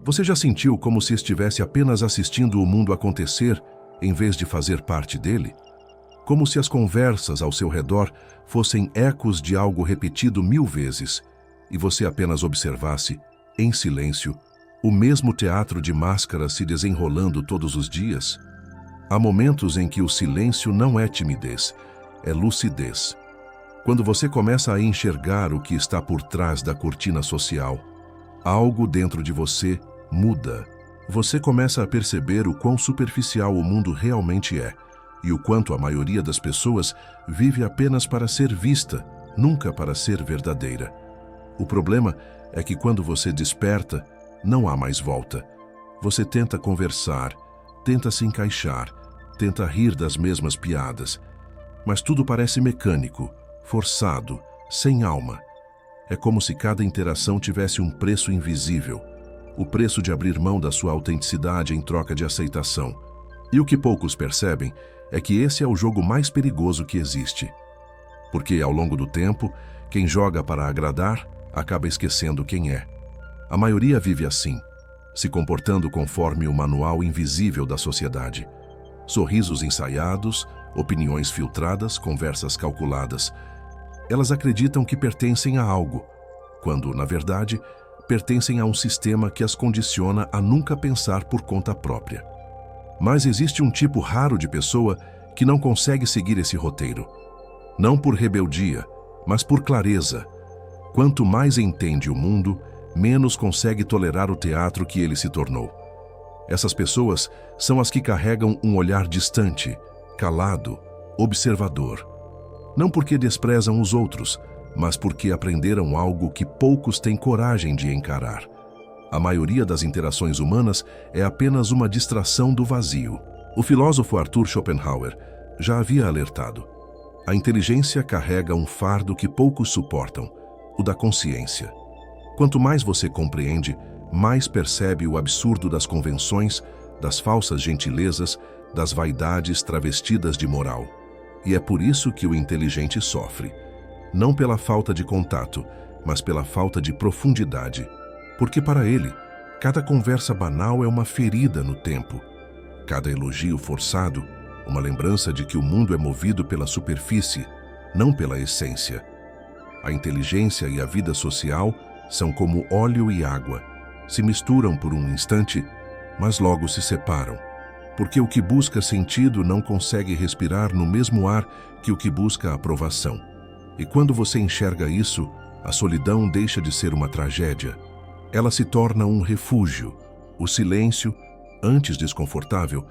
Você já sentiu como se estivesse apenas assistindo o mundo acontecer, em vez de fazer parte dele? Como se as conversas ao seu redor fossem ecos de algo repetido 1000 vezes, e você apenas observasse, em silêncio, o mesmo teatro de máscaras se desenrolando todos os dias? Há momentos em que o silêncio não é timidez, é lucidez. Quando você começa a enxergar o que está por trás da cortina social, algo dentro de você muda. Você começa a perceber o quão superficial o mundo realmente é e o quanto a maioria das pessoas vive apenas para ser vista, nunca para ser verdadeira. O problema é que quando você desperta, não há mais volta. Você tenta conversar, tenta se encaixar, tenta rir das mesmas piadas, mas tudo parece mecânico, forçado, sem alma. É como se cada interação tivesse um preço invisível, o preço de abrir mão da sua autenticidade em troca de aceitação. E o que poucos percebem é que esse é o jogo mais perigoso que existe. Porque, ao longo do tempo, quem joga para agradar acaba esquecendo quem é. A maioria vive assim, se comportando conforme o manual invisível da sociedade. Sorrisos ensaiados, opiniões filtradas, conversas calculadas. Elas acreditam que pertencem a algo, quando, na verdade, pertencem a um sistema que as condiciona a nunca pensar por conta própria. Mas existe um tipo raro de pessoa que não consegue seguir esse roteiro. Não por rebeldia, mas por clareza. Quanto mais entende o mundo, menos consegue tolerar o teatro que ele se tornou. Essas pessoas são as que carregam um olhar distante, calado, observador. Não porque desprezam os outros, mas porque aprenderam algo que poucos têm coragem de encarar. A maioria das interações humanas é apenas uma distração do vazio. O filósofo Arthur Schopenhauer já havia alertado. A inteligência carrega um fardo que poucos suportam, o da consciência. Quanto mais você compreende, mais percebe o absurdo das convenções, das falsas gentilezas, das vaidades travestidas de moral. E é por isso que o inteligente sofre. Não pela falta de contato, mas pela falta de profundidade. Porque para ele, cada conversa banal é uma ferida no tempo. Cada elogio forçado, uma lembrança de que o mundo é movido pela superfície, não pela essência. A inteligência e a vida social são como óleo e água. Se misturam por um instante, mas logo se separam. Porque o que busca sentido não consegue respirar no mesmo ar que o que busca aprovação. E quando você enxerga isso, a solidão deixa de ser uma tragédia. Ela se torna um refúgio. O silêncio, antes desconfortável,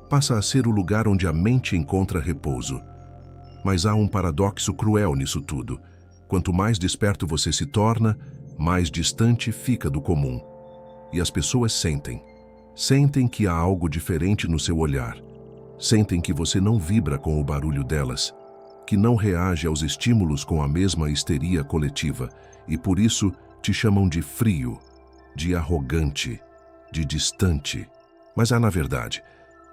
passa a ser o lugar onde a mente encontra repouso. Mas há um paradoxo cruel nisso tudo. Quanto mais desperto você se torna, mais distante fica do comum. E as pessoas sentem que há algo diferente no seu olhar. Sentem que você não vibra com o barulho delas, que não reage aos estímulos com a mesma histeria coletiva, e por isso te chamam de frio, de arrogante, de distante. Mas na verdade,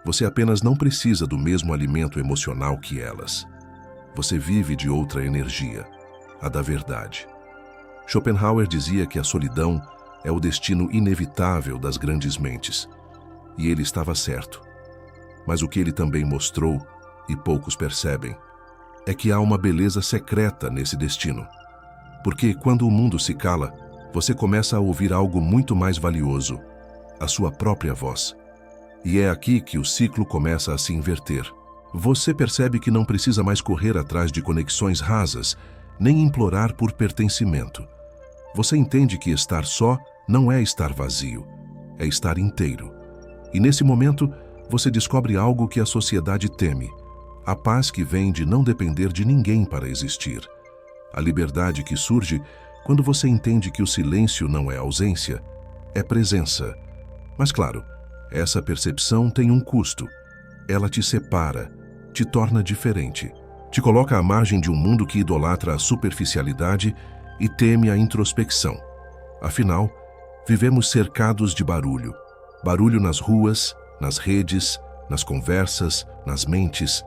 você apenas não precisa do mesmo alimento emocional que elas. Você vive de outra energia, a da verdade. Schopenhauer dizia que a solidão é o destino inevitável das grandes mentes. E ele estava certo. Mas o que ele também mostrou, e poucos percebem, é que há uma beleza secreta nesse destino. Porque quando o mundo se cala, você começa a ouvir algo muito mais valioso, a sua própria voz. E é aqui que o ciclo começa a se inverter. Você percebe que não precisa mais correr atrás de conexões rasas, nem implorar por pertencimento. Você entende que estar só não é estar vazio, é estar inteiro. E nesse momento, você descobre algo que a sociedade teme: a paz que vem de não depender de ninguém para existir. A liberdade que surge quando você entende que o silêncio não é ausência, é presença. Mas claro, essa percepção tem um custo. Ela te separa, te torna diferente, te coloca à margem de um mundo que idolatra a superficialidade e teme a introspecção. Afinal, vivemos cercados de barulho. Barulho nas ruas, nas redes, nas conversas, nas mentes.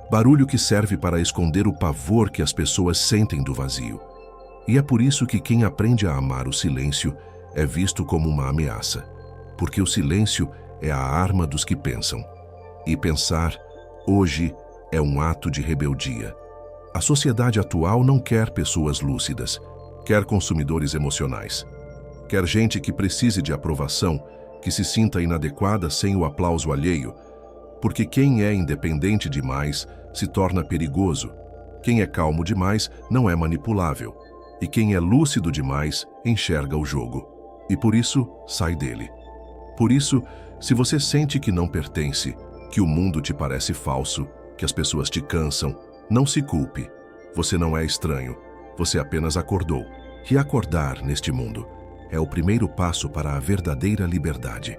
Barulho que serve para esconder o pavor que as pessoas sentem do vazio. E é por isso que quem aprende a amar o silêncio é visto como uma ameaça. porque o silêncio é a arma dos que pensam. E pensar, hoje, é um ato de rebeldia. A sociedade atual não quer pessoas lúcidas, quer consumidores emocionais. Quer gente que precise de aprovação, que se sinta inadequada sem o aplauso alheio, porque quem é independente demais se torna perigoso. Quem é calmo demais não é manipulável. E quem é lúcido demais enxerga o jogo. E por isso, sai dele. Por isso, se você sente que não pertence, que o mundo te parece falso, que as pessoas te cansam, não se culpe. Você não é estranho. Você apenas acordou. E acordar neste mundo é o primeiro passo para a verdadeira liberdade.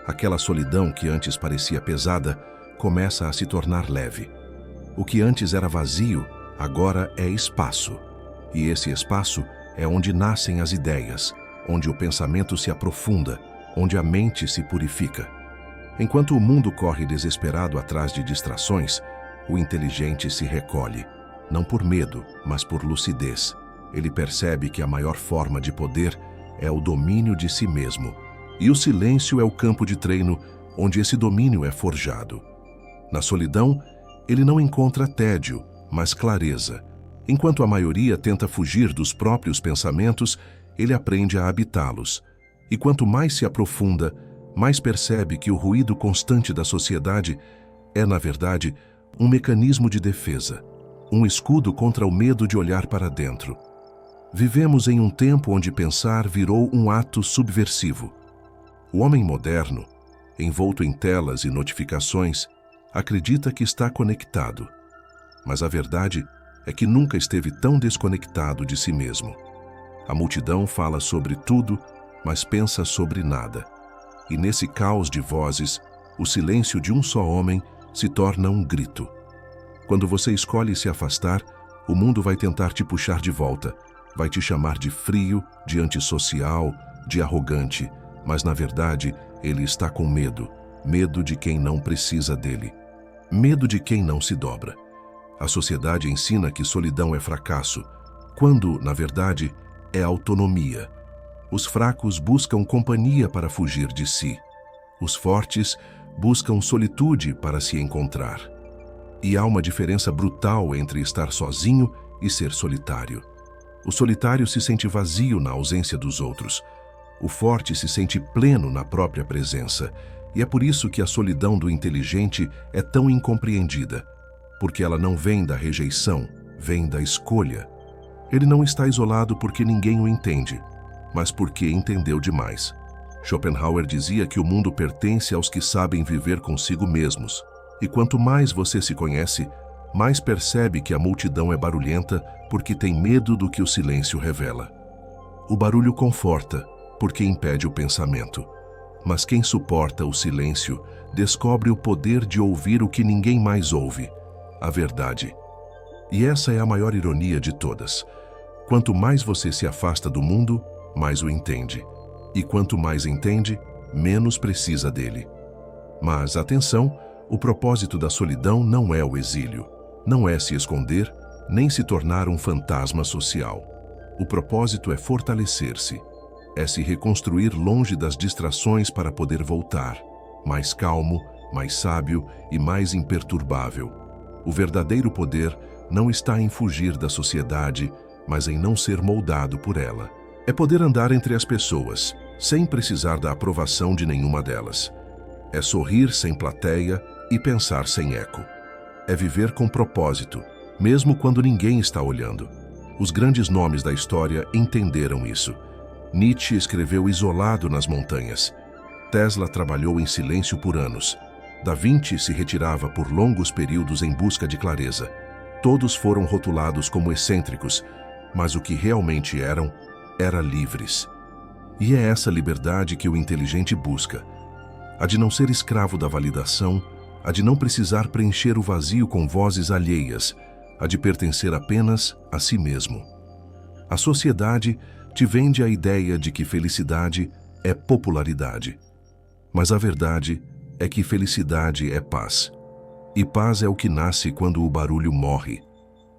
Aquela solidão que antes parecia pesada começa a se tornar leve. O que antes era vazio, agora é espaço. E esse espaço é onde nascem as ideias, onde o pensamento se aprofunda, onde a mente se purifica. Enquanto o mundo corre desesperado atrás de distrações, o inteligente se recolhe, não por medo, mas por lucidez. Ele percebe que a maior forma de poder é o domínio de si mesmo. E o silêncio é o campo de treino onde esse domínio é forjado. Na solidão, ele não encontra tédio, mas clareza. Enquanto a maioria tenta fugir dos próprios pensamentos, ele aprende a habitá-los. E quanto mais se aprofunda, mais percebe que o ruído constante da sociedade é, na verdade, um mecanismo de defesa, um escudo contra o medo de olhar para dentro. Vivemos em um tempo onde pensar virou um ato subversivo. O homem moderno, envolto em telas e notificações, acredita que está conectado. Mas a verdade é que nunca esteve tão desconectado de si mesmo. A multidão fala sobre tudo, mas pensa sobre nada. E nesse caos de vozes, o silêncio de um só homem se torna um grito. Quando você escolhe se afastar, o mundo vai tentar te puxar de volta, vai te chamar de frio, de antissocial, de arrogante, mas na verdade ele está com medo, medo de quem não precisa dele, medo de quem não se dobra. A sociedade ensina que solidão é fracasso, quando, na verdade, é autonomia. Os fracos buscam companhia para fugir de si. Os fortes buscam solitude para se encontrar. E há uma diferença brutal entre estar sozinho e ser solitário. O solitário se sente vazio na ausência dos outros. O forte se sente pleno na própria presença. E é por isso que a solidão do inteligente é tão incompreendida. Porque ela não vem da rejeição, vem da escolha. Ele não está isolado porque ninguém o entende, mas porque entendeu demais. Schopenhauer dizia que o mundo pertence aos que sabem viver consigo mesmos. E quanto mais você se conhece, mais percebe que a multidão é barulhenta porque tem medo do que o silêncio revela. O barulho conforta, porque impede o pensamento. Mas quem suporta o silêncio descobre o poder de ouvir o que ninguém mais ouve, a verdade. E essa é a maior ironia de todas. Quanto mais você se afasta do mundo, mais o entende. E quanto mais entende, menos precisa dele. Mas, atenção, o propósito da solidão não é o exílio. Não é se esconder, nem se tornar um fantasma social. O propósito é fortalecer-se. É se reconstruir longe das distrações para poder voltar, mais calmo, mais sábio e mais imperturbável. O verdadeiro poder não está em fugir da sociedade, mas em não ser moldado por ela. É poder andar entre as pessoas, sem precisar da aprovação de nenhuma delas. É sorrir sem plateia e pensar sem eco. É viver com propósito, mesmo quando ninguém está olhando. Os grandes nomes da história entenderam isso. Nietzsche escreveu isolado nas montanhas. Tesla trabalhou em silêncio por anos. Da Vinci se retirava por longos períodos em busca de clareza. Todos foram rotulados como excêntricos, mas o que realmente eram livres. E é essa liberdade que o inteligente busca. A de não ser escravo da validação, a de não precisar preencher o vazio com vozes alheias, a de pertencer apenas a si mesmo. A sociedade te vende a ideia de que felicidade é popularidade. Mas a verdade é que felicidade é paz. E paz é o que nasce quando o barulho morre.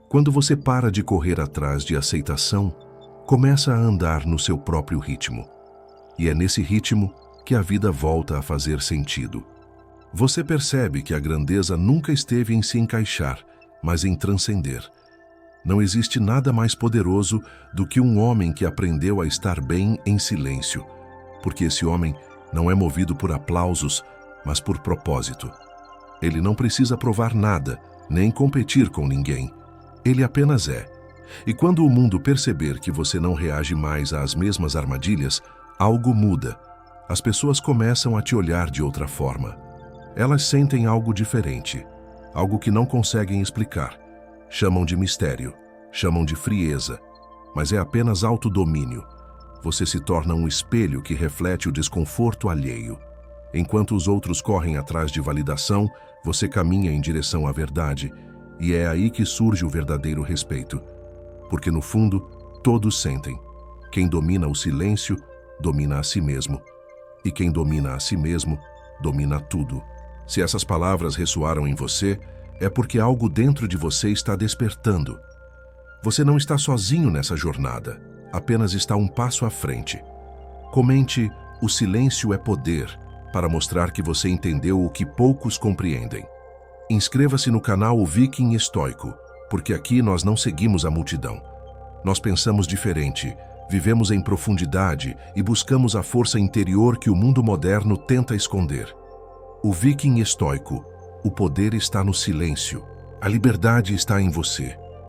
Quando você para de correr atrás de aceitação, começa a andar no seu próprio ritmo. E é nesse ritmo que a vida volta a fazer sentido. Você percebe que a grandeza nunca esteve em se encaixar, mas em transcender. Não existe nada mais poderoso do que um homem que aprendeu a estar bem em silêncio, porque esse homem não é movido por aplausos, mas por propósito. Ele não precisa provar nada, nem competir com ninguém. Ele apenas é. E quando o mundo perceber que você não reage mais às mesmas armadilhas, algo muda. As pessoas começam a te olhar de outra forma. Elas sentem algo diferente, algo que não conseguem explicar. Chamam de mistério, chamam de frieza, mas é apenas autodomínio. Você se torna um espelho que reflete o desconforto alheio. Enquanto os outros correm atrás de validação, você caminha em direção à verdade, e é aí que surge o verdadeiro respeito. Porque no fundo, todos sentem. Quem domina o silêncio, domina a si mesmo. E quem domina a si mesmo, domina tudo. Se essas palavras ressoaram em você, é porque algo dentro de você está despertando. Você não está sozinho nessa jornada, apenas está um passo à frente. Comente "O silêncio é poder", para mostrar que você entendeu o que poucos compreendem. Inscreva-se no canal O Viking Estoico, porque aqui nós não seguimos a multidão. Nós pensamos diferente, vivemos em profundidade e buscamos a força interior que o mundo moderno tenta esconder. O Viking Estoico, o poder está no silêncio, a liberdade está em você.